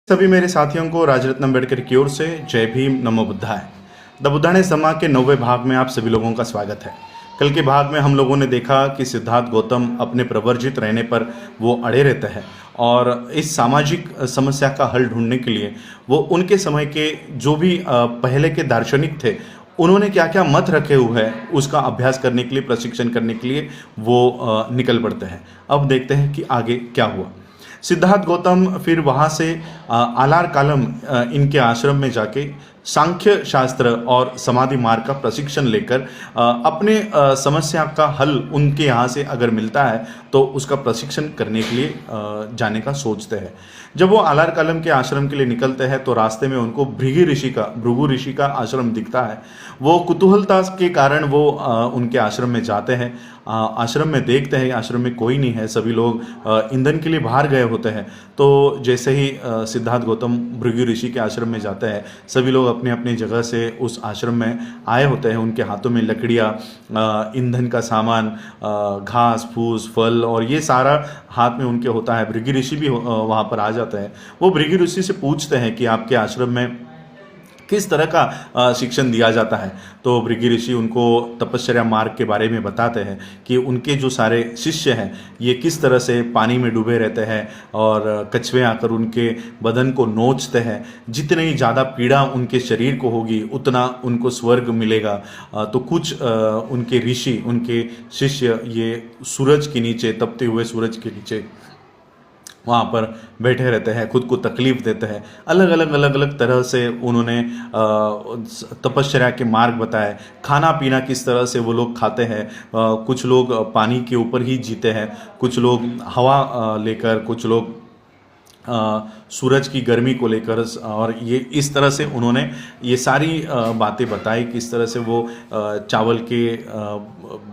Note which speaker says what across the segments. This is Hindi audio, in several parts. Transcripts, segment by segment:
Speaker 1: सभी मेरे साथियों को राजरत्न अम्बेडकर की ओर से जय भीम नमो बुद्धाय। द बुद्धाने सम्मा के 90वें भाग में आप सभी लोगों का स्वागत है। कल के भाग में हम लोगों ने देखा कि सिद्धार्थ गौतम अपने प्रवर्जित रहने पर वो अड़े रहते हैं और इस सामाजिक समस्या का हल ढूंढने के लिए वो उनके समय के जो भी पहले के दार्शनिक थे उन्होंने क्या क्या मत रखे हुए हैं उसका अभ्यास करने के लिए, प्रशिक्षण करने के लिए वो निकल पड़ते हैं। अब देखते हैं कि आगे क्या हुआ। सिद्धार्थ गौतम फिर वहाँ से आलार कालम इनके आश्रम में जाके सांख्य शास्त्र और समाधि मार्ग का प्रशिक्षण लेकर अपने समस्या का हल उनके यहाँ से अगर मिलता है तो उसका प्रशिक्षण करने के लिए जाने का सोचते हैं। जब वो आलार कालम के आश्रम के लिए निकलते हैं तो रास्ते में उनको भृगु ऋषि का आश्रम दिखता है। वो कुतूहलता के कारण वो उनके आश्रम में जाते हैं। आश्रम में देखते हैं आश्रम में कोई नहीं है, सभी लोग ईंधन के लिए बाहर गए होते हैं। तो जैसे ही सिद्धार्थ गौतम भृगु ऋषि के आश्रम में जाते हैं, सभी लोग अपने अपने जगह से उस आश्रम में आए होते हैं। उनके हाथों में लकड़ियाँ, ईंधन का सामान, घास फूस, फल और ये सारा हाथ में उनके होता है। भृगु ऋषि भी वहाँ पर आ जाते हैं। वो भृगु ऋषि से पूछते हैं कि आपके आश्रम में किस तरह का शिक्षण दिया जाता है। तो भृगु ऋषि उनको तपश्चर्या मार्ग के बारे में बताते हैं कि उनके जो सारे शिष्य हैं ये किस तरह से पानी में डूबे रहते हैं और कछुए आकर उनके बदन को नोचते हैं। जितनी ज़्यादा पीड़ा उनके शरीर को होगी उतना उनको स्वर्ग मिलेगा। तो कुछ उनके ऋषि, उनके शिष्य ये सूरज के नीचे, तपते हुए सूरज के नीचे वहाँ पर बैठे रहते हैं, खुद को तकलीफ देते हैं। अलग अलग तरह से उन्होंने तपश्चर्या के मार्ग बताए। खाना पीना किस तरह से वो लोग खाते हैं। कुछ लोग पानी के ऊपर ही जीते हैं, कुछ लोग हवा लेकर, कुछ लोग सूरज की गर्मी को लेकर, और ये इस तरह से उन्होंने ये सारी बातें बताई। किस तरह से वो चावल के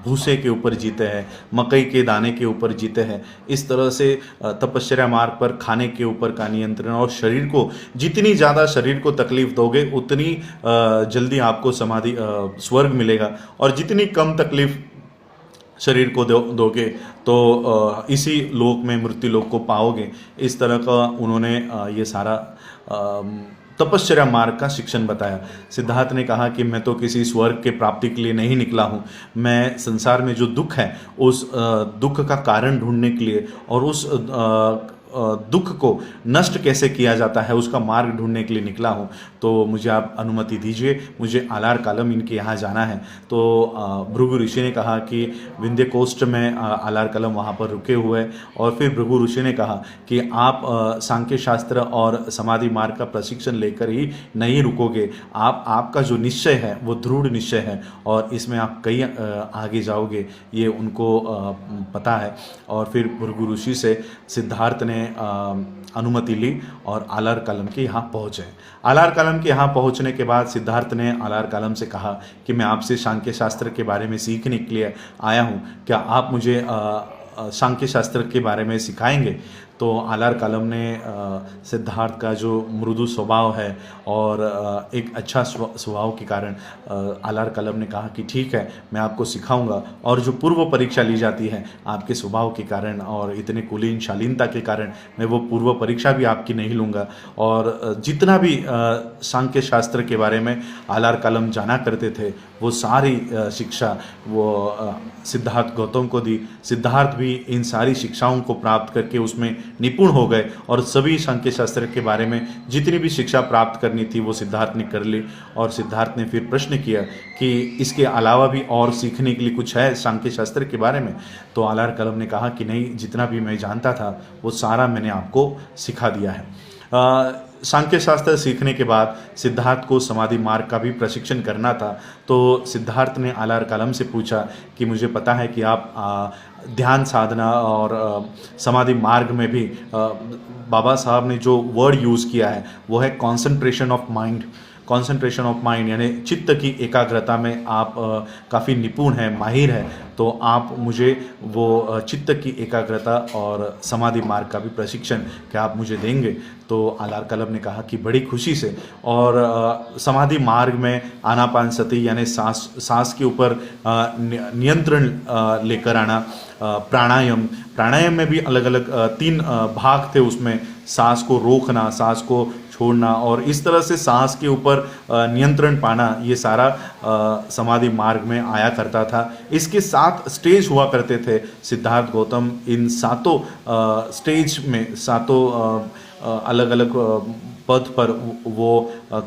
Speaker 1: भूसे के ऊपर जीते हैं, मकई के दाने के ऊपर जीते हैं। इस तरह से तपश्चर्या मार्ग पर खाने के ऊपर का नियंत्रण, और शरीर को जितनी ज़्यादा शरीर को तकलीफ दोगे उतनी जल्दी आपको समाधि स्वर्ग मिलेगा, और जितनी कम तकलीफ शरीर को दोगे तो इसी लोक में मृत्यु लोक को पाओगे। इस तरह का उन्होंने ये सारा तपश्चर्या मार्ग का शिक्षण बताया। सिद्धार्थ ने कहा कि मैं तो किसी स्वर्ग के प्राप्ति के लिए नहीं निकला हूँ, मैं संसार में जो दुख है उस दुख का कारण ढूंढने के लिए और उस दुख को नष्ट कैसे किया जाता है उसका मार्ग ढूंढने के लिए निकला हूँ। तो मुझे आप अनुमति दीजिए, मुझे आलार कालम इनके यहाँ जाना है। तो भृगु ऋषि ने कहा कि विंध्य कोष्ठ में आलार कालम वहाँ पर रुके हुए, और फिर भृगु ऋषि ने कहा कि आप सांख्य शास्त्र और समाधि मार्ग का प्रशिक्षण लेकर ही नहीं रुकोगे, आपका जो निश्चय है वो दृढ़ निश्चय है और इसमें आप कहीं आगे जाओगे, ये उनको पता है। और फिर भृगु ऋषि से सिद्धार्थ ने अनुमति ली और आलार कालम के यहाँ पहुँचे। आलार कालम के यहाँ पहुँचने के बाद सिद्धार्थ ने आलार कालम से कहा कि मैं आपसे सांख्य शास्त्र के बारे में सीखने के लिए आया हूँ, क्या आप मुझे सांख्य शास्त्र के बारे में सिखाएंगे। तो आलार कालम ने सिद्धार्थ का जो मृदु स्वभाव है और एक अच्छा स्वभाव के कारण आलार कालम ने कहा कि ठीक है, मैं आपको सिखाऊंगा, और जो पूर्व परीक्षा ली जाती है आपके स्वभाव के कारण और इतने कुलीन शालीनता के कारण मैं वो पूर्व परीक्षा भी आपकी नहीं लूँगा। और जितना भी सांख्य शास्त्र के बारे में आलार कालम जाना करते थे वो सारी शिक्षा वो सिद्धार्थ गौतम को दी। सिद्धार्थ भी इन सारी शिक्षाओं को प्राप्त करके उसमें निपुण हो गए और सभी सांख्य शास्त्र के बारे में जितनी भी शिक्षा प्राप्त करनी थी वो सिद्धार्थ ने कर ली। और सिद्धार्थ ने फिर प्रश्न किया कि इसके अलावा भी और सीखने के लिए कुछ है सांख्य शास्त्र के बारे में। तो आलार कालम ने कहा कि नहीं, जितना भी मैं जानता था वो सारा मैंने आपको सिखा दिया है। सांख्य शास्त्र सीखने के बाद सिद्धार्थ को समाधि मार्ग का भी प्रशिक्षण करना था। तो सिद्धार्थ ने आलार कालम से पूछा कि मुझे पता है कि आप ध्यान साधना और समाधि मार्ग में भी बाबा साहब ने जो वर्ड यूज़ किया है वो है concentration of mind. Concentration of mind यानी चित्त की एकाग्रता में आप काफ़ी निपुण हैं, माहिर हैं। तो आप मुझे वो चित्त की एकाग्रता और समाधि मार्ग का भी प्रशिक्षण क्या आप मुझे देंगे। तो आलार कालम ने कहा कि बड़ी खुशी से। और समाधि मार्ग में आनापान सती यानी सांस के ऊपर नियंत्रण लेकर आना, प्राणायाम में भी अलग अलग 3 भाग थे उसमें। सांस को रोकना, सांस को छोड़ना और इस तरह से सांस के ऊपर नियंत्रण पाना, ये सारा समाधि मार्ग में आया करता था। इसके 7 स्टेज हुआ करते थे। सिद्धार्थ गौतम इन 7 स्टेज में, 7 अलग अलग पद पर वो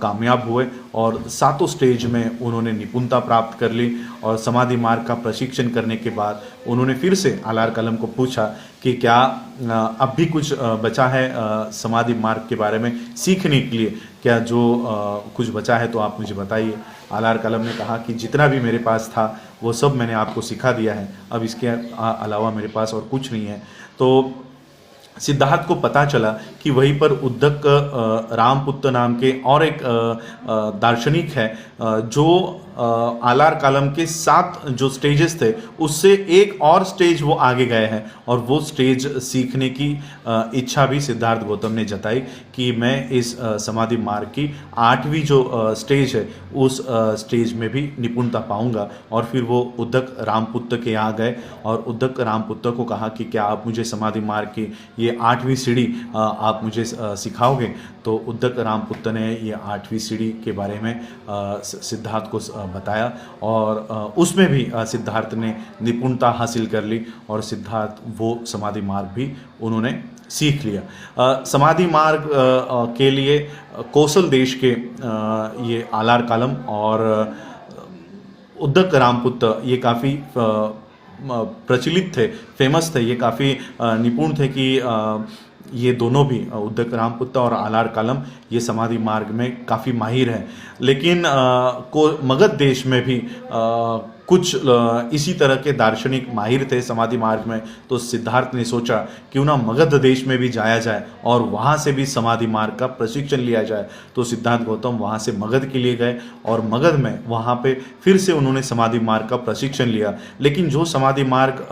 Speaker 1: कामयाब हुए और 7 स्टेज में उन्होंने निपुणता प्राप्त कर ली। और समाधि मार्ग का प्रशिक्षण करने के बाद उन्होंने फिर से आलार कलम को पूछा कि क्या अब भी कुछ बचा है समाधि मार्ग के बारे में सीखने के लिए, क्या जो कुछ बचा है तो आप मुझे बताइए। आलार कलम ने कहा कि जितना भी मेरे पास था वो सब मैंने आपको सिखा दिया है, अब इसके अलावा मेरे पास और कुछ नहीं है। तो सिद्धार्थ को पता चला कि वहीं पर उद्दक रामपुत्र नाम के और एक दार्शनिक है जो आलार कालम के 7 जो स्टेजेस थे उससे एक और स्टेज वो आगे गए हैं और वो स्टेज सीखने की इच्छा भी सिद्धार्थ गौतम ने जताई कि मैं इस समाधि मार्ग की 8वीं जो स्टेज है उस स्टेज में भी निपुणता पाऊंगा। और फिर वो उद्दक रामपुत्र के यहाँ गए और उद्दक रामपुत्र को कहा कि क्या आप मुझे समाधि मार्ग की ये 8वीं सीढ़ी आप मुझे सिखाओगे। तो उद्दक रामपुत्र ने ये 8वीं सीढ़ी के बारे में सिद्धार्थ को बताया और उसमें भी सिद्धार्थ ने निपुणता हासिल कर ली और सिद्धार्थ वो समाधि मार्ग भी उन्होंने सीख लिया। समाधि मार्ग के लिए कौशल देश के ये आलार कालम और उद्दक रामपुत्र ये काफ़ी प्रचलित थे, फेमस थे, ये काफ़ी निपुण थे कि ये दोनों भी उद्दक रामपुत्र और आलार कालम ये समाधि मार्ग में काफ़ी माहिर हैं। लेकिन मगध देश में भी कुछ इसी तरह के दार्शनिक माहिर थे समाधि मार्ग में। तो सिद्धार्थ ने सोचा क्यों ना मगध देश में भी जाया जाए और वहाँ से भी समाधि मार्ग का प्रशिक्षण लिया जाए। तो सिद्धार्थ गौतम वहाँ से मगध के लिए गए और मगध में वहाँ पे फिर से उन्होंने समाधि मार्ग का प्रशिक्षण लिया। लेकिन जो समाधि मार्ग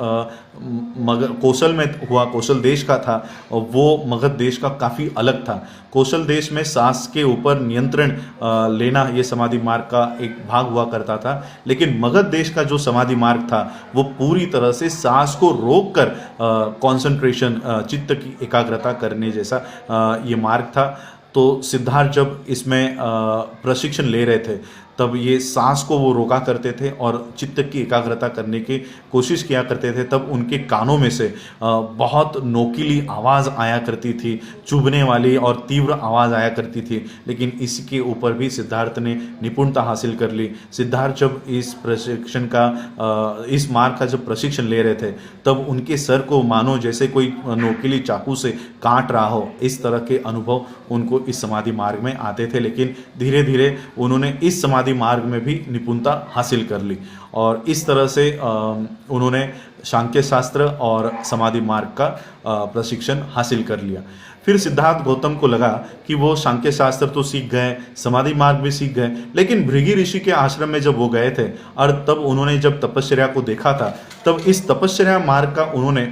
Speaker 1: कौशल में हुआ, कौशल देश का था, वो मगध देश का काफ़ी अलग था। कौशल देश में सांस के ऊपर नियंत्रण लेना ये समाधि मार्ग का एक भाग हुआ करता था, लेकिन मगध देश का जो समाधि मार्ग था वो पूरी तरह से सांस को रोककर कंसंट्रेशन, चित्त की एकाग्रता करने जैसा ये मार्ग था। तो सिद्धार्थ जब इसमें प्रशिक्षण ले रहे थे तब ये सांस को वो रोका करते थे और चित्त की एकाग्रता करने की कोशिश किया करते थे। तब उनके कानों में से बहुत नोकीली आवाज़ आया करती थी, चुभने वाली और तीव्र आवाज़ आया करती थी। लेकिन इसके ऊपर भी सिद्धार्थ ने निपुणता हासिल कर ली। सिद्धार्थ जब इस प्रशिक्षण का इस मार्ग का जब प्रशिक्षण ले रहे थे तब उनके सर को मानो जैसे कोई नोकीली चाकू से काट रहा हो, इस तरह के अनुभव उनको इस समाधि मार्ग में आते थे। लेकिन धीरे धीरे उन्होंने इस समाधि मार्ग में भी निपुणता हासिल कर ली और इस तरह से उन्होंने सांख्य शास्त्र और समाधि मार्ग का प्रशिक्षण हासिल कर लिया। फिर सिद्धार्थ गौतम को लगा कि वो सांख्य शास्त्र तो सीख गए, समाधि मार्ग भी सीख गए, लेकिन भृगु ऋषि के आश्रम में जब वो गए थे और तब उन्होंने जब तपश्चर्या को देखा था तब इस तपश्चर्या मार्ग का उन्होंने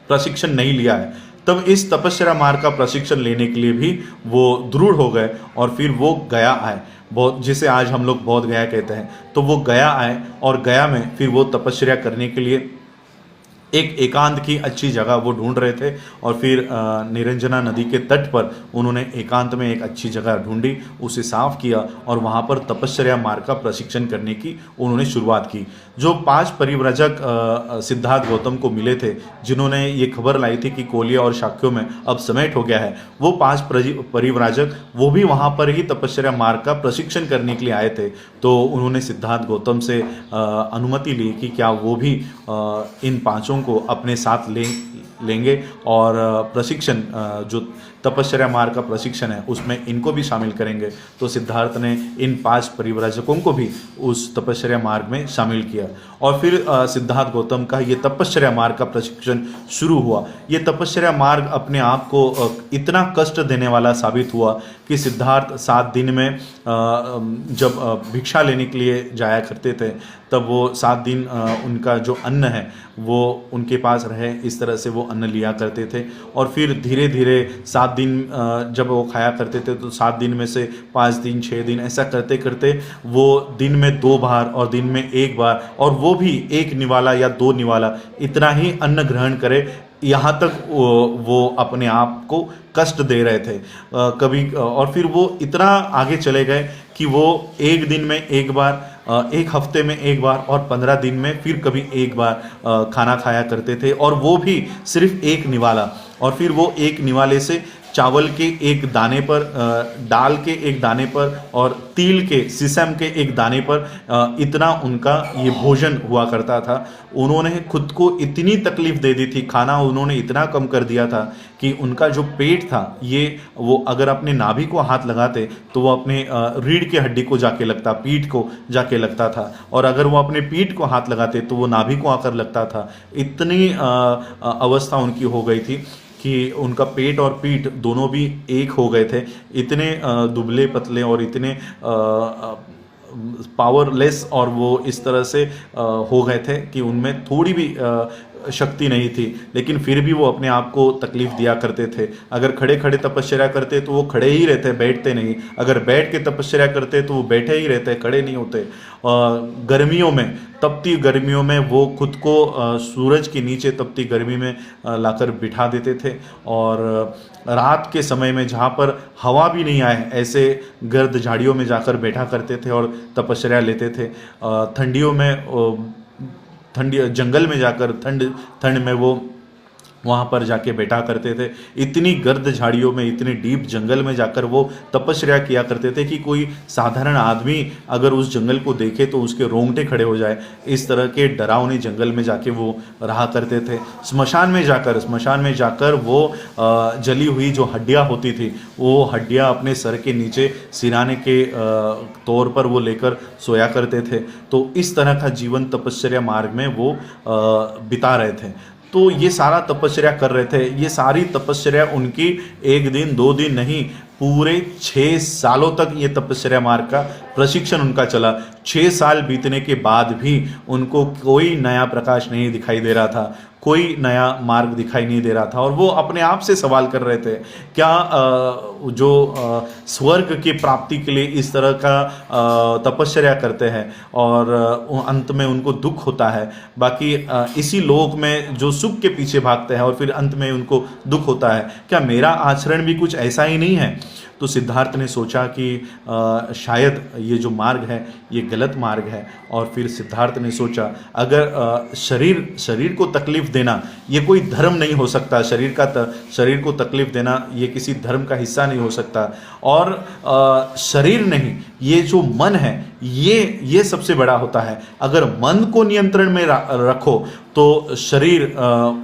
Speaker 1: प्रशिक्षण नहीं लिया है। तब इस तपस्या मार्ग का प्रशिक्षण लेने के लिए भी वो दृढ़ हो गए और फिर वो गया आए, बहुत जिसे आज हम लोग बोध गया कहते हैं। तो वो गया आए और गया में फिर वो तपस्या करने के लिए एक एकांत की अच्छी जगह वो ढूंढ रहे थे और फिर निरंजना नदी के तट पर उन्होंने एकांत में एक अच्छी जगह ढूंढी, उसे साफ किया और वहाँ पर तपश्चर्या मार्ग का प्रशिक्षण करने की उन्होंने शुरुआत की। जो 5 परिव्राजक सिद्धार्थ गौतम को मिले थे, जिन्होंने ये खबर लाई थी कि कोलिया और शाक्यों में अब समेट हो गया है, वो 5 परिव्राजक वो भी वहाँ पर ही तपश्चर्या मार्ग का प्रशिक्षण करने के लिए आए थे। तो उन्होंने सिद्धार्थ गौतम से अनुमति ली कि क्या वो भी इन 5 को अपने साथ लेंगे और प्रशिक्षण जो तपश्चर्या मार्ग का प्रशिक्षण है उसमें इनको भी शामिल करेंगे। तो सिद्धार्थ ने इन 5 परिव्राजकों को भी उस तपश्चर्या मार्ग में शामिल किया और फिर सिद्धार्थ गौतम का ये तपश्चर्या मार्ग का प्रशिक्षण शुरू हुआ। ये तपश्चर्या मार्ग अपने आप को इतना कष्ट देने वाला साबित हुआ कि सिद्धार्थ 7 दिन में जब भिक्षा लेने के लिए जाया करते थे तब वो 7 दिन उनका जो अन्न है वो उनके पास रहे, इस तरह से वो अन्न लिया करते थे। और फिर धीरे धीरे 7 दिन जब वो खाया करते थे तो 7 दिन में से 5 दिन 6 दिन ऐसा करते करते वो दिन में 2 बार और दिन में 1 बार और वो भी 1 निवाला या 2 निवाला इतना ही अन्न ग्रहण करे। यहाँ तक वो अपने आप को कष्ट दे रहे थे कभी, और फिर वो इतना आगे चले गए कि वो एक दिन में एक बार, एक हफ्ते में एक बार और 15 दिन में फिर कभी एक बार खाना खाया करते थे, और वो भी सिर्फ एक निवाला। और फिर वो एक निवाले से चावल के एक दाने पर, दाल के एक दाने पर और तिल के, सिसम के एक दाने पर इतना उनका ये भोजन हुआ करता था। उन्होंने खुद को इतनी तकलीफ दे दी थी, खाना उन्होंने इतना कम कर दिया था कि उनका जो पेट था ये, वो अगर अपने नाभि को हाथ लगाते तो वो अपने रीढ़ की हड्डी को जाके लगता, पीठ को जाके लगता था, और अगर वो अपने पीठ को हाथ लगाते तो वो नाभि को आकर लगता था। इतनी अवस्था उनकी हो गई थी कि उनका पेट और पीठ दोनों भी एक हो गए थे। इतने दुबले पतले और इतने पावरलेस, और वो इस तरह से हो गए थे कि उनमें थोड़ी भी शक्ति नहीं थी, लेकिन फिर भी वो अपने आप को तकलीफ दिया करते थे। अगर खड़े खड़े तपस्या करते तो वो खड़े ही रहते, बैठते नहीं। अगर बैठ के तपस्या करते तो वो बैठे ही रहते, खड़े नहीं होते। गर्मियों में, तपती गर्मियों में वो खुद को सूरज के नीचे तपती गर्मी में लाकर बिठा देते थे, और रात के समय में जहाँ पर हवा भी नहीं आए ऐसे गर्द झाड़ियों में जाकर बैठा करते थे और तपस्या लेते थे। ठंडियों में ठंडी जंगल में जाकर ठंड में वो वहाँ पर जाके बैठा करते थे। इतनी गर्द झाड़ियों में, इतनी डीप जंगल में जाकर वो तपस्या किया करते थे कि कोई साधारण आदमी अगर उस जंगल को देखे तो उसके रोंगटे खड़े हो जाए। इस तरह के डरावने जंगल में जाके वो रहा करते थे। स्मशान में जाकर वो जली हुई जो हड्डियाँ होती थी, वो हड्डियाँ अपने सर के नीचे सिराने के तौर पर वो लेकर सोया करते थे। तो इस तरह का जीवन तपस्या मार्ग में वो बिता रहे थे। तो ये सारा तपस्या कर रहे थे। ये सारी तपस्या उनकी एक दिन 2 दिन नहीं, पूरे 6 सालों तक ये तपस्या मार्ग का प्रशिक्षण उनका चला। 6 साल बीतने के बाद भी उनको कोई नया प्रकाश नहीं दिखाई दे रहा था, कोई नया मार्ग दिखाई नहीं दे रहा था। और वो अपने आप से सवाल कर रहे थे, क्या जो स्वर्ग की प्राप्ति के लिए इस तरह का तपस्या करते हैं और अंत में उनको दुख होता है, बाकी इसी लोक में जो सुख के पीछे भागते हैं और फिर अंत में उनको दुख होता है, क्या मेरा आचरण भी कुछ ऐसा ही नहीं है? तो सिद्धार्थ ने सोचा कि शायद ये जो मार्ग है ये गलत मार्ग है। और फिर सिद्धार्थ ने सोचा, अगर शरीर को तकलीफ देना ये कोई धर्म नहीं हो सकता, शरीर को तकलीफ देना ये किसी धर्म का हिस्सा नहीं हो सकता, और शरीर नहीं, ये जो मन है ये सबसे बड़ा होता है। अगर मन को नियंत्रण में रखो तो शरीर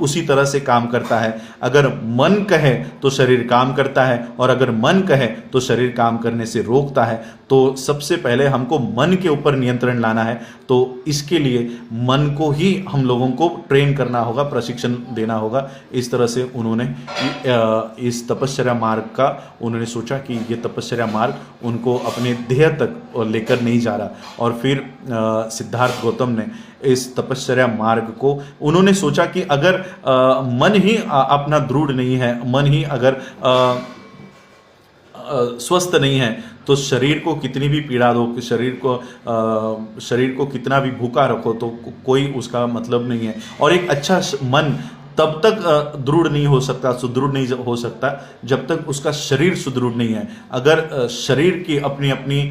Speaker 1: उसी तरह से काम करता है। अगर मन कहे तो शरीर काम करता है, और अगर मन कहे तो शरीर काम करने से रोकता है। तो सबसे पहले हमको मन के ऊपर नियंत्रण लाना है, तो इसके लिए मन को ही हम लोगों को ट्रेन करना होगा, प्रशिक्षण देना होगा। इस तरह से उन्होंने इस तपस्या मार्ग का उन्होंने सोचा कि ये तपस्या मार्ग उनको अपने ध्येय तक लेकर नहीं जा रहा। और फिर सिद्धार्थ गौतम ने इस तपस्या मार्ग को उन्होंने सोचा कि अगर मन ही अपना दृढ़ नहीं है, मन ही अगर स्वस्थ नहीं है, तो शरीर को कितनी भी पीड़ा दो, कि शरीर को कितना भी भूखा रखो तो कोई उसका मतलब नहीं है। और एक अच्छा मन तब तक दृढ़ नहीं हो सकता, सुदृढ़ नहीं हो सकता, जब तक उसका शरीर सुदृढ़ नहीं है। अगर शरीर की अपनी अपनी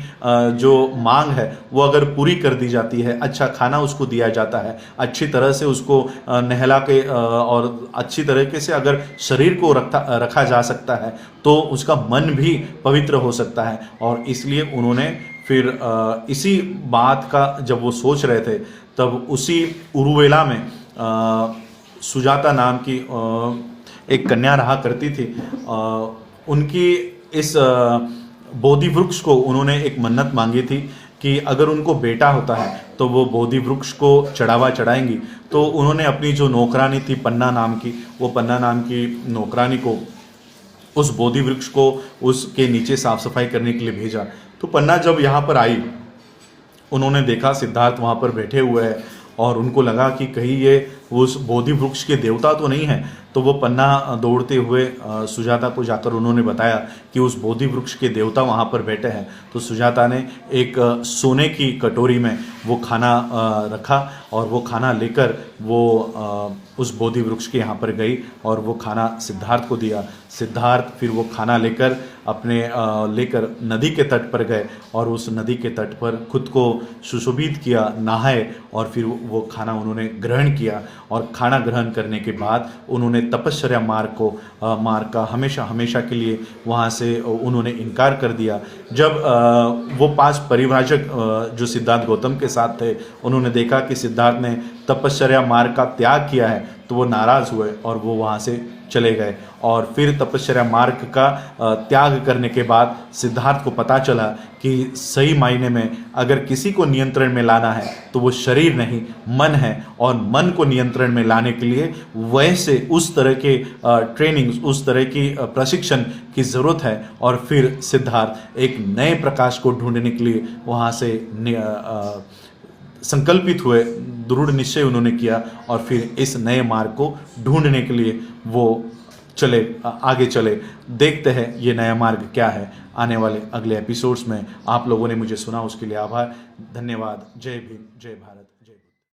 Speaker 1: जो मांग है वो अगर पूरी कर दी जाती है, अच्छा खाना उसको दिया जाता है, अच्छी तरह से उसको नहला के और अच्छी तरीके से अगर शरीर को रखा जा सकता है, तो उसका मन भी पवित्र हो सकता है। और इसलिए उन्होंने फिर इसी बात का जब वो सोच रहे थे, तब उसी उरुवेला में सुजाता नाम की एक कन्या रहा करती थी। उनकी इस बोधि वृक्ष को उन्होंने एक मन्नत मांगी थी कि अगर उनको बेटा होता है तो वो बोधि वृक्ष को चढ़ावा चढ़ाएंगी। तो उन्होंने अपनी जो नौकरानी थी पन्ना नाम की, वो पन्ना नाम की नौकरानी को उस बोधि वृक्ष को उसके नीचे साफ सफाई करने के लिए भेजा। तो पन्ना जब यहाँ पर आई, उन्होंने देखा सिद्धार्थ वहाँ पर बैठे हुए हैं, और उनको लगा कि कहीं ये उस बोधि वृक्ष के देवता तो नहीं है। तो वो पन्ना दौड़ते हुए सुजाता को जाकर उन्होंने बताया कि उस बोधि वृक्ष के देवता वहाँ पर बैठे हैं। तो सुजाता ने एक सोने की कटोरी में वो खाना रखा और वो खाना लेकर वो उस बोधि वृक्ष के यहाँ पर गई और वो खाना सिद्धार्थ को दिया। सिद्धार्थ फिर वो खाना लेकर अपने लेकर नदी के तट पर गए और उस नदी के तट पर खुद को सुशोभित किया, नहाए और फिर वो खाना उन्होंने ग्रहण किया। और खाना ग्रहण करने के बाद उन्होंने तपश्चर्या मार्ग का हमेशा हमेशा के लिए वहाँ से उन्होंने इनकार कर दिया। जब वो 5 परिव्राजक जो सिद्धार्थ गौतम के साथ थे उन्होंने देखा कि सिद्धार्थ ने तपश्चर्या मार्ग का त्याग किया है तो वो नाराज़ हुए और वो वहाँ से चले गए। और फिर तपश्चर्या मार्ग का त्याग करने के बाद सिद्धार्थ को पता चला कि सही मायने में अगर किसी को नियंत्रण में लाना है तो वो शरीर नहीं मन है, और मन को नियंत्रण में लाने के लिए वैसे उस तरह के ट्रेनिंग, उस तरह की प्रशिक्षण की ज़रूरत है। और फिर सिद्धार्थ एक नए प्रकाश को ढूंढने के लिए वहाँ से संकल्पित हुए, दृढ़ निश्चय उन्होंने किया और फिर इस नए मार्ग को ढूंढने के लिए वो आगे चले। देखते हैं ये नया मार्ग क्या है। आने वाले अगले एपिसोड्स में आप लोगों ने मुझे सुना उसके लिए आभार, धन्यवाद। जय भीम, जय भारत, जय।